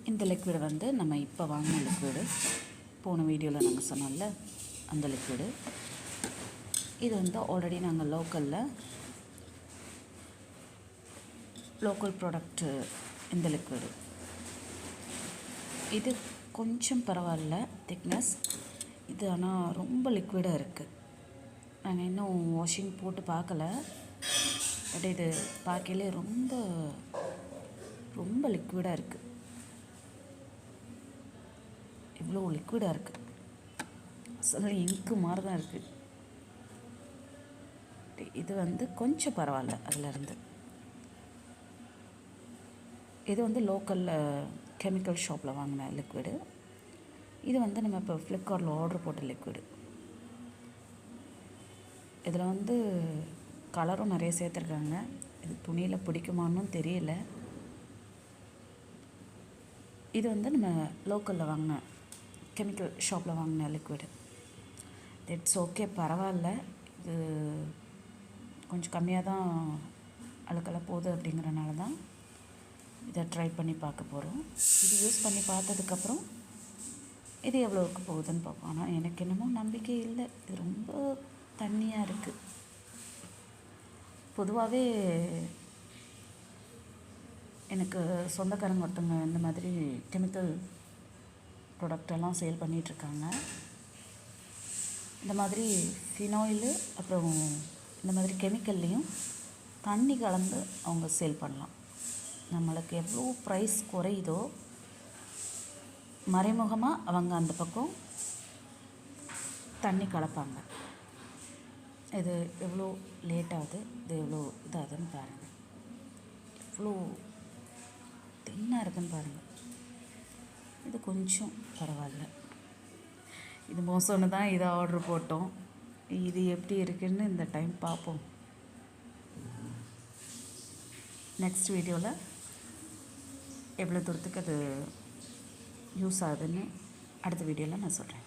இந்த லிக்விடு வந்து நம்ம இப்போ வாங்கின லிக்விடு, போன வீடியோவில் நாங்கள் சொன்னோம்ல அந்த லிக்விடு. இது வந்து ஆல்ரெடி நாங்கள் லோக்கல் ப்ராடக்ட்டு. இந்த லிக்விடு இது கொஞ்சம் பரவாயில்ல திக்னஸ். இது ஆனால் ரொம்ப லிக்விடாக இருக்குது. நாங்கள் இன்னும் வாஷிங் போட்டு பார்க்கல. பட் இது பார்க்கலே ரொம்ப ரொம்ப லிக்விடாக இருக்குது. இவ்வளோ லிக்விடாக இருக்குது. அசல் இங்கு மாதிரி தான் இருக்குது. இது வந்து கொஞ்சம் பரவாயில்ல அதிலருந்து. இது வந்து லோக்கலில் கெமிக்கல் ஷாப்பில் வாங்கின லிக்விடு. இது வந்து நம்ம இப்போ ஃப்ளிப்கார்ட்டில் ஆர்டர் போட்ட லிக்விடு. இதில் வந்து கலரும் நிறைய சேர்த்துருக்காங்க. இது துணியில் பிடிக்குமான்னு தெரியல. இது வந்து நம்ம லோக்கலில் வாங்கின கெமிக்கல் ஷாப்பில் வாங்கின லிக்விடு. இட்ஸ் ஓகே, பரவாயில்ல. இது கொஞ்சம் கம்மியாக தான் அழுக்கெல்லாம் போகுது. அப்படிங்கிறனால தான் இதை ட்ரை பண்ணி பார்க்க போகிறோம். இது யூஸ் பண்ணி பார்த்ததுக்கப்புறம் இது எவ்வளோவுக்கு போகுதுன்னு பார்ப்போம். ஆனால் எனக்கு என்னமோ நம்பிக்கை இல்லை. இது ரொம்ப தண்ணியாக இருக்குது. பொதுவாகவே எனக்கு சொந்தக்காரங்க ஒருத்தவங்க இந்த மாதிரி கெமிக்கல் ப்ராடக்டெல்லாம் சேல் பண்ணிகிட்ருக்காங்க. இந்த மாதிரி ஃபினாயிலு அப்புறம் இந்த மாதிரி கெமிக்கல்லையும் தண்ணி கலந்து அவங்க சேல் பண்ணலாம். நம்மளுக்கு எவ்வளோ ப்ரைஸ் குறையுதோ மறைமுகமாக அவங்க அந்த பக்கம் தண்ணி கலப்பாங்க. இது எவ்வளோ லேட்டாகுது, இது எவ்வளோ இதாகுதுன்னு பாருங்கள். எவ்வளோ தின்னாக இருக்குன்னு பாருங்கள். இது கொஞ்சம் பரவாயில்ல. இது மோசம்னு தான் இதை ஆர்டர் போட்டோம். இது எப்படி இருக்குன்னு இந்த டைம் பார்ப்போம். நெக்ஸ்ட் வீடியோவில் எவ்வளோ தூரத்துக்கு அது யூஸ் ஆகுதுன்னு அடுத்த வீடியோவில் நான் சொல்கிறேன்.